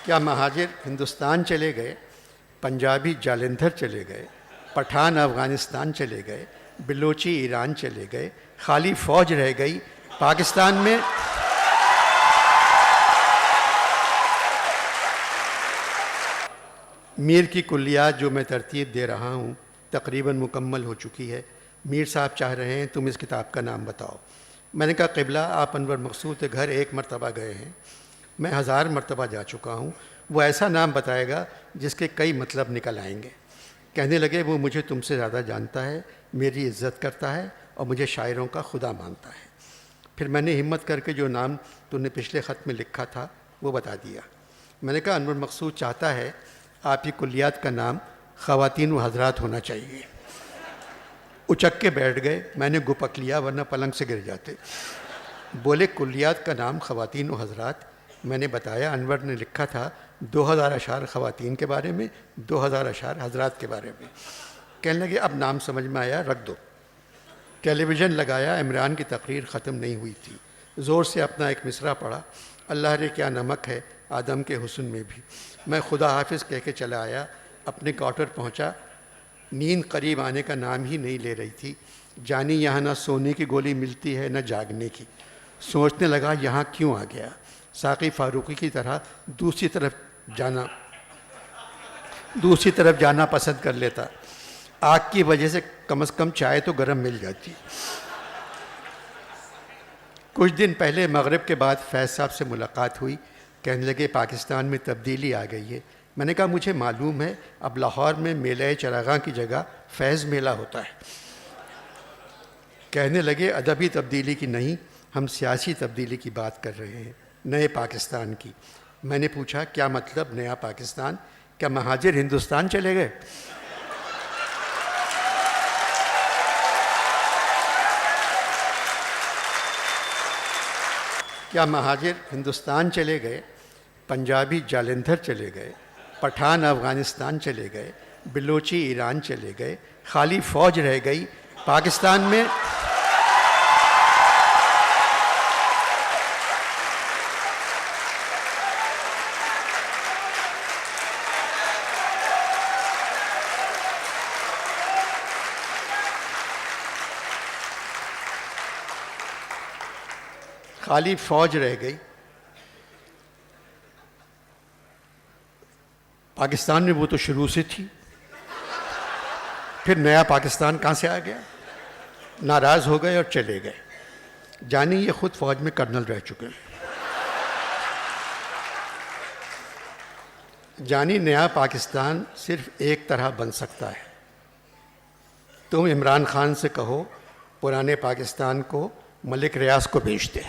क्या महाजिर हिंदुस्तान चले गए, पंजाबी जालंधर चले गए, पठान अफ़गानिस्तान चले गए, बिलोची ईरान चले गए, खाली फ़ौज रह गई पाकिस्तान में। मीर की कुल्लियात जो मैं तरतीब दे रहा हूँ तकरीबन मुकम्मल हो चुकी है। मीर साहब चाह रहे हैं तुम इस किताब का नाम बताओ। मैंने कहा क़िबला, आप अनवर मकसूद के घर एक मरतबा गए हैं, मैं 1000 मरतबा जा चुका हूँ। वो ऐसा नाम बताएगा जिसके कई मतलब निकल आएंगे। कहने लगे वो मुझे तुमसे ज़्यादा जानता है, मेरी इज़्ज़त करता है और मुझे शायरों का खुदा मानता है। फिर मैंने हिम्मत करके जो नाम तुमने पिछले ख़त में लिखा था वो बता दिया। मैंने कहा अनवर मकसूद चाहता है आपकी कुल्लियात का नाम ख़वातीन व हज़रात होना चाहिए। उचक के बैठ गए, मैंने गुपक लिया वरना पलंग से गिर जाते। बोले कुल्लियात का नाम ख़वातीन व हज़रात। मैंने बताया अनवर ने लिखा था 2000 अशार ख़वातीन के बारे में, 2000 अशार हज़रात के बारे में। कहने लगे अब नाम समझ में आया, रख दो। टेलीविज़न लगाया, इमरान की तकरीर ख़त्म नहीं हुई थी। ज़ोर से अपना एक मिसरा पढ़ा, अल्लाह रे क्या नमक है आदम के हुस्न में भी। मैं खुदा हाफिज़ कह के चला आया, अपने क्वार्टर पहुँचा। नींद करीब आने का नाम ही नहीं ले रही थी। जानी यहाँ ना सोने की गोली मिलती है न जागने की। सोचने लगा यहाँ क्यों आ गया। साक़ी फ़ारूक़ी की तरह दूसरी तरफ जाना पसंद कर लेता। आग की वजह से कम से कम चाय तो गर्म मिल जाती। कुछ दिन पहले मगरिब के बाद फैज़ साहब से मुलाकात हुई। कहने लगे पाकिस्तान में तब्दीली आ गई है। मैंने कहा मुझे मालूम है, अब लाहौर में मेला चरागां की जगह फैज़ मेला होता है। कहने लगे अदबी तब्दीली की नहीं, हम सियासी तब्दीली की बात कर रहे हैं, नए पाकिस्तान की। मैंने पूछा क्या मतलब नया पाकिस्तान, क्या महाजिर हिंदुस्तान चले गए? क्या महाजिर हिंदुस्तान चले गए, पंजाबी जालंधर चले गए, पठान अफ़गानिस्तान चले गए, बिलोची ईरान चले गए, खाली फ़ौज रह गई पाकिस्तान में? खाली फ़ौज रह गई। पाकिस्तान में वो तो शुरू से थी, फिर नया पाकिस्तान कहाँ से आ गया? नाराज़ हो गए और चले गए। जानी ये खुद फ़ौज में कर्नल रह चुके हैं। जानी नया पाकिस्तान सिर्फ एक तरह बन सकता है। तुम इमरान खान से कहो पुराने पाकिस्तान को मलिक रियाज को भेज दे।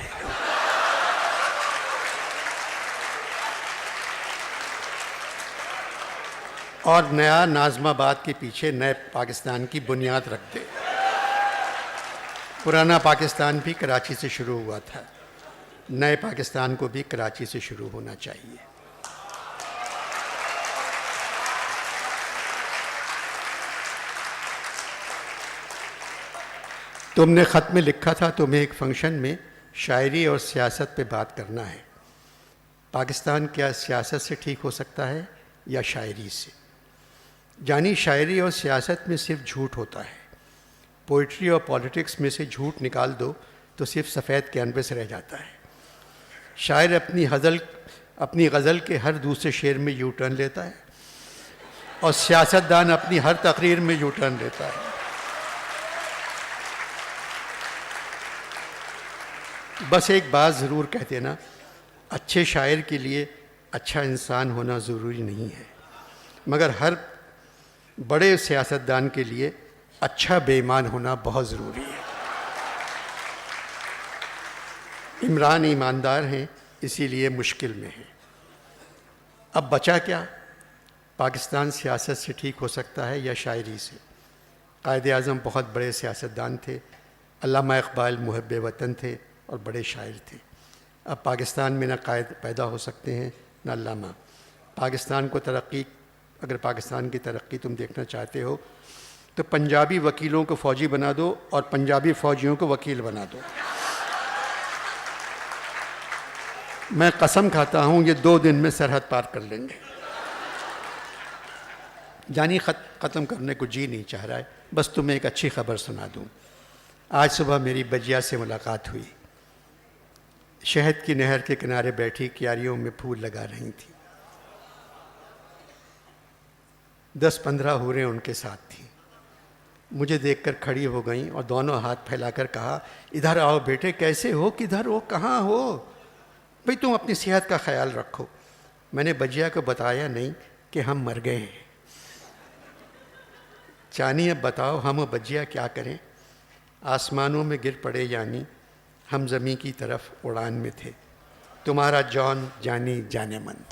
और नया नाज़माबाद के पीछे नए पाकिस्तान की बुनियाद रख दे। पुराना पाकिस्तान भी कराची से शुरू हुआ था, नए पाकिस्तान को भी कराची से शुरू होना चाहिए। तुमने ख़त में लिखा था तुम्हें एक फ़ंक्शन में शायरी और सियासत पे बात करना है। पाकिस्तान क्या सियासत से ठीक हो सकता है या शायरी से? जानी शायरी और सियासत में सिर्फ झूठ होता है। पोइट्री और पॉलिटिक्स में से झूठ निकाल दो तो सिर्फ सफ़ेद कैनवस रह जाता है। शायर अपनी गज़ल के हर दूसरे शेर में यू टर्न लेता है और सियासतदान अपनी हर तकरीर में यू टर्न लेता है। बस एक बात ज़रूर कह देना, अच्छे शायर के लिए अच्छा इंसान होना ज़रूरी नहीं है, मगर हर बड़े सियासतदान के लिए अच्छा बेईमान होना बहुत ज़रूरी है। इमरान ईमानदार हैं इसीलिए मुश्किल में हैं। अब बचा क्या? पाकिस्तान सियासत से ठीक हो सकता है या शायरी से? कायद आज़म बहुत बड़े सियासतदान थे, अल्लामा इक़बाल मुहब्बे वतन थे और बड़े शायर थे। अब पाकिस्तान में ना कायद पैदा हो सकते हैं ना अल्लामा। पाकिस्तान को अगर पाकिस्तान की तरक्की तुम देखना चाहते हो तो पंजाबी वकीलों को फ़ौजी बना दो और पंजाबी फ़ौजियों को वकील बना दो। मैं कसम खाता हूँ ये 2 दिन में सरहद पार कर लेंगे। जानी ख़त्म करने को जी नहीं चाह रहा है। बस तुम्हें एक अच्छी खबर सुना दूँ। आज सुबह मेरी बजिया से मुलाकात हुई। शहद की नहर के किनारे बैठी क्यारियों में फूल लगा रही थी। 10-15 हूरें उनके साथ थीं। मुझे देखकर खड़ी हो गईं और दोनों हाथ फैलाकर कहा, इधर आओ बेटे, कैसे हो, किधर हो, कहाँ हो? भाई तुम अपनी सेहत का ख्याल रखो। मैंने बजिया को बताया नहीं कि हम मर गए हैं। चानी अब बताओ हम और बजिया क्या करें? आसमानों में गिर पड़े यानी हम ज़मीं की तरफ उड़ान में थे। तुम्हारा जॉन जानी जाने मन।